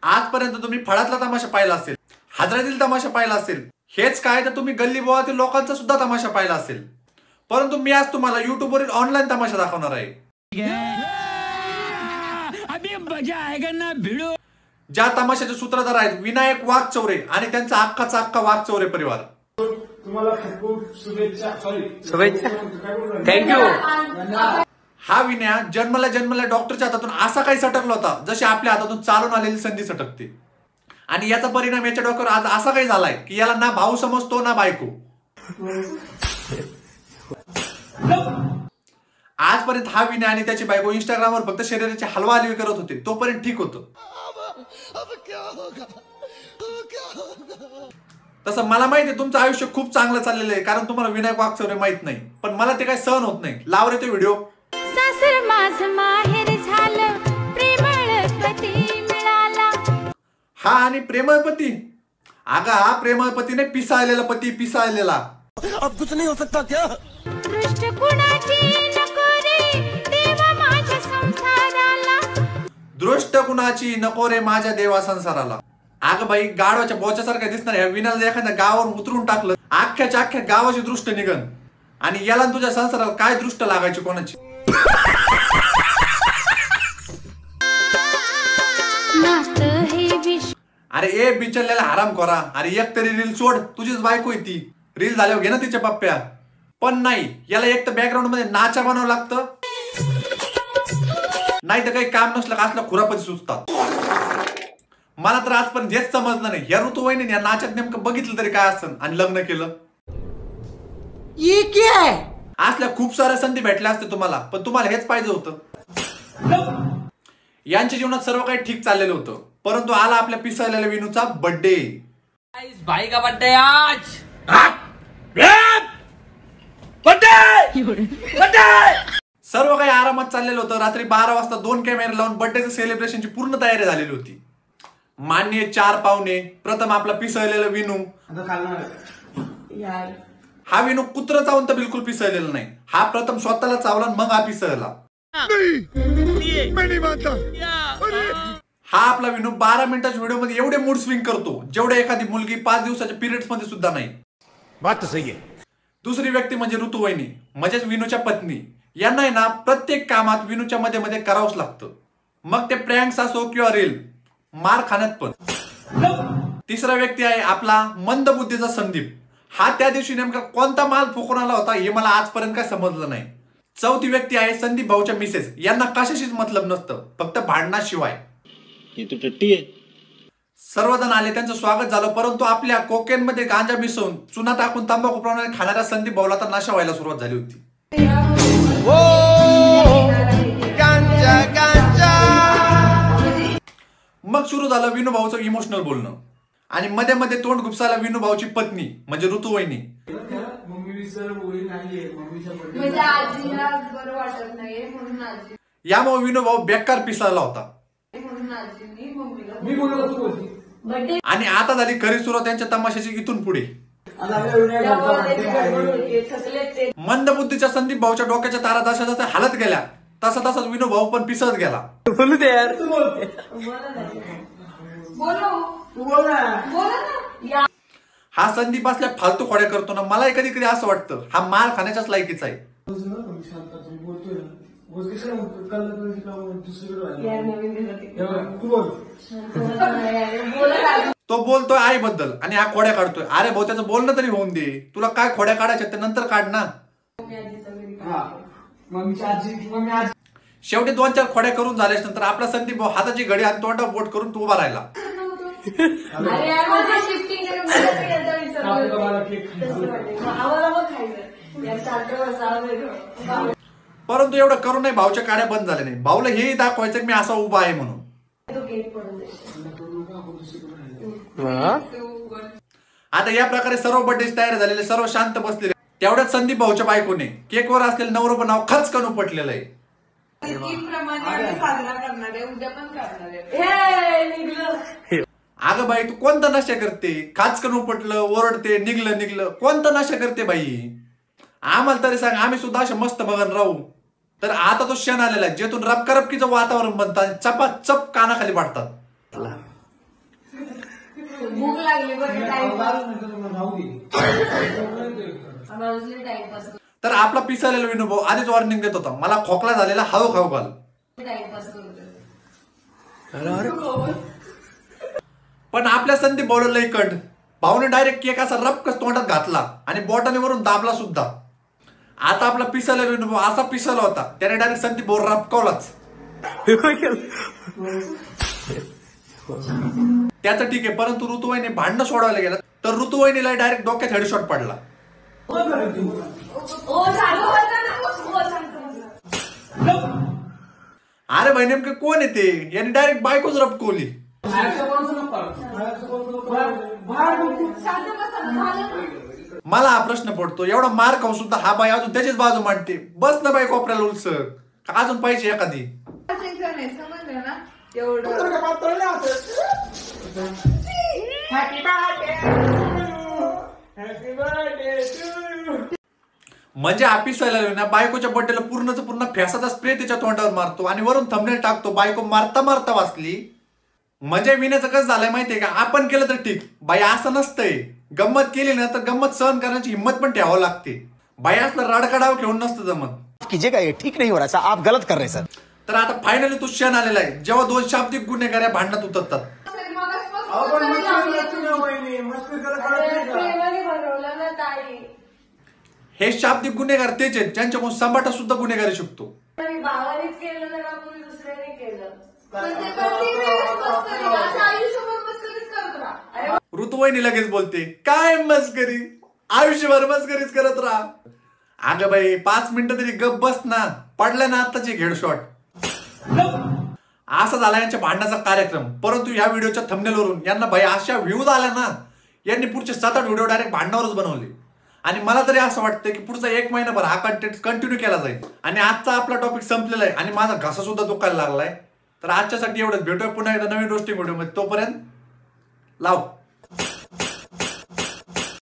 आजपर्यंत तुम्ही फळातला तमाशा पाहिला असेल, हजरातील तमाशा पाहिला असेल, हेच काय तर तुम्ही गल्ली बोळातील लोकांचा सुद्धा तमाशा पाहिला असेल. परंतु मी आज तुम्हाला YouTube वरील ऑनलाईन तमाशा दाखवणार आहे. ज्या तमाशाचे सूत्रधार आहेत विनायक वाघचौरे आणि त्यांचा अख्खा वाघचौरे परिवार. तुम्हाला खूप शुभेच्छा. थँक्यू. हा विनया जन्मला डॉक्टरच्या हातातून असा काही सटकला होता जशी आपल्या हातातून चालून आलेली संधी सटकते. आणि याचा परिणाम याच्या डोक्यावर आज असा काही झालाय की याला ना भाऊ समजतो ना बायको. आजपर्यंत हा विनय आणि त्याची बायको इंस्टाग्रामवर फक्त शरीराची हलवाहलवी करत होते, तोपर्यंत ठीक होतं. तसं मला माहिती तुमचं आयुष्य खूप चांगलं चाललेलं आहे, कारण तुम्हाला विनायक वाघचौरे माहित नाही. पण मला ते काही सहन होत नाही. लाव रे ते व्हिडिओ. सासर माझं माहेर झालं, प्रेमळ पती मिळाला. हा आणि प्रेमळ पती. अगं हा प्रेमळ पतीने पिसाळलेला पती पिसाळलेला. अब कुछ नहीं हो सकता क्या? दृष्ट कुणाची नको रे देवा माझ्या संसाराला. दृष्ट कुणाची नको रे माझ्या देवा संसाराला. अगं बाई गाडवाच्या बोच्यासारखं दिसणार या विनाला एखाद्या गावावर उतरून टाकलं, अख्ख्या गावाची दृष्ट निघन. आणि याला तुझ्या संसाराला काय दृष्ट लागायची कोणाची. अरे ए बिचरलेला हराम खोरा, अरे एक तरी रील सोड, तुझीच बायको आहे ती. रील झाल्यावर घे ना तिच्या पप्प्या. पण नाही, याला एक तर बॅकग्राऊंड मध्ये नाचा बनावं लागतं, नाही तर काही काम नसलं का असलं खुरापती सुचतात. मला तर आजपर्यंत हेच समजलं नाही या ऋतुवाहिनीने या नाचात नेमकं बघितलं तरी काय असतं आणि लग्न केलं. असल्या खूप साऱ्या संधी भेटल्या असते तुम्हाला, पण तुम्हाला हेच पाहिजे होतं. यांच्या जीवनात सर्व काही ठीक चाललेलं होतं, परंतु आला आपल्या पिसाळलेल्या विनूचा बर्थडे. भाई का बर्थडे आज. सर्व काही आरामात चाललेलं होतं. रात्री 12 वाजता 2 कॅमेरे लावून बर्थडेच्या सेलिब्रेशनची पूर्ण तयारी झालेली होती. माननीय 4 पाहुणे. प्रथम आपला पिसळलेला विनू. हा विनू कुत्र चावून तर बिलकुल पिसळलेला नाही. हा प्रथम स्वतःला चावला मग हा पिसळला. हा आपला विनू 12 मिनिटाच्या व्हिडिओ मध्ये एवढे मूड स्विंग करतो जेवढे एखादी मुलगी 5 दिवसाच्या पिरियड्स मध्ये सुद्धा नाही. बात तो सही है. दुसरी व्यक्ती म्हणजे ऋतुवाहिनी, म्हणजेच विनूच्या पत्नी. यांना आहे ना प्रत्येक कामात विनूच्या मध्ये करावंच लागतं, मग ते प्रँक्स असो किंवा रील, मार खाण्यात पण. तिसरा व्यक्ती आहे आपला मंदबुद्धीचा संदीप. हा त्या दिवशी नेमका कोणता माल फुकून आला होता हे मला आजपर्यंत काय समजलं नाही. चौथी व्यक्ती आहे संदीप भाऊच्या मिसेस. यांना कशाशीच मतलब नसतं, फक्त भांडणाशिवाय. सर्वजण आले, त्यांचं स्वागत झालं, परंतु आपल्या कोकेन मध्ये गांजा मिसळून चुना टाकून तंबाखू प्रमाणे खाणाऱ्या संदीप भाऊला तर नशा व्हायला सुरुवात झाली होती. मग सुरू झालं विनू भाऊचं इमोशनल बोलणं आणि मध्ये तोंड गुपसायला विनू भाऊची पत्नी म्हणजे ऋतुवाहिनी. यामुळे विनू भाऊ बेकार पिसाळला होता. आणि आता झाली खरी सुरुवात त्यांच्या तमाशाची इथून पुढे. मंदबुद्धीच्या संदीप भाऊच्या डोक्याच्या तारा जशा हालत गेल्या तसाच विनू भाऊ पण पिसळत गेला. हा संदीप असल्या फालतू खोड्या करतो ना, मला कधी असं वाटतं हा मार खाण्याच्याच लायकीचा आहे. तो बोलतोय आईबद्दल आणि हा खोड्या काढतोय. अरे भाऊ त्याचं बोलणं तरी होऊन दे, तुला काय खोड्या काढायच्या ते नंतर काढ ना. शेवटी 2-4 खोड्या करून झाल्याच नंतर आपला संदीप भाऊ हाताची घडी आणि तोंडावर बोट करून तो उभा राहिला. परंतु एवढं करू नये भाऊच्या काड्या बंद झाल्या नाही. भाऊला हेही दाखवायचं मी असा उभा आहे म्हणून. आता या प्रकारे सर्व बर्थडे तयार झालेले, सर्व शांत बसलेले. तेवढ्याच संदीप भाऊच्या बायकोने केकवर असलेलं नवरोबा नाव खचकन उपटलेलं आहे. अगं बाई तू कोणता नशा करते? खाचकन उपटलं, ओरडते, निघलं कोणता नशा करते बाई? आम्हाला तरी सांग, आम्ही सुद्धा अशा मस्त बघन राहू. तर आता तो क्षण आलेला आहे जेथून रपकारपकीचं वातावरण बनतं आणि चपाचप कानाखाली वाटतात. भूक लागली बरं टाइमपास तर आपला पिसालेला विनोभाऊ आधीच वॉर्निंग देत होता, मला खोकला झालेला हळू खाऊ घाल. पण आपल्या संदीप भाऊला लई कट. भाऊने डायरेक्ट केक असा रपकस तोंडात घातला आणि बोटाने वरून दाबला सुद्धा. आता आपला पिसालेला विनोभाऊ असा पिसाला होता त्याने डायरेक्ट संदीप भाऊ रपकवलाच. त्याचं ठीक आहे, परंतु ऋतुवाहिनी भांडणं सोडवायला गेला तर ऋतुवाहिनीला डायरेक्ट डोक्यात हेडशॉट पडला. अरे भाई नेमकं कोण येते यांनी डायरेक्ट बायकोच रपकवली. मला हा प्रश्न पडतो, एवढा मार खाऊन सुद्धा हा बाई अजून त्याचीच बाजू मांडते. बस ना बाई कोपऱ्याला उलसर का अजून पाहिजे एखादी. म्हणजे आपिसायला ना बायकोच्या बर्थडेला पूर्ण फॅसाचा स्प्रे तिच्या तोंडावर मारतो आणि वरून थंबनेल टाकतो बायको मारता मारता वाचली. म्हणजे विण्याचं कसं झालंय माहितीये का, आपण केलं तर ठीक, बाई असं नसतंय. गंमत केली ना तर गंमत सहन करण्याची हिंमत पण ठेवावं लागते. बाई असलं रडकडाव घेऊन नसतं जमत. कीजिएगा, ये ठीक नहीं हो रहा सर, आप गलत कर रहे सर. तर आता फायनली तो क्षण आलेला आहे जेव्हा दोन शाब्दिक गुन्हेगार या भांडणात उतरतात. हे शाब्दिक गुन्हेगार तेच आहेत ज्यांच्याकडून संभाटा सुद्धा गुन्हेगारी शिकतो. ऋतुवाहिनी लगेच बोलते, काय मस्करी, आयुष्यभर मस्करीच करत राहा. अगं बाई 5 मिनिटं तरी गप बस ना, पडला ना आत्ताची हेडशॉट. असा झाला यांच्या भांडणाचा कार्यक्रम. परंतु या व्हिडिओच्या थंबनेलवरून यांना भाई अशा व्ह्यूज आल्या ना, यांनी पुढचे 7-8 व्हिडिओ डायरेक्ट भांडणावरच बनवले. आणि मला तरी असं वाटतं की पुढचा 1 महिनाभर हा कंटेंट कंटिन्यू केला जाईल. आणि आजचा आपला टॉपिक संपलेला आहे आणि माझा घसा सुद्धा दुखायला लागलाय. तर आजच्यासाठी एवढंच. भेटूया पुन्हा एकदा नवीन रोस्टिंग व्हिडिओ मध्ये. तोपर्यंत लाव.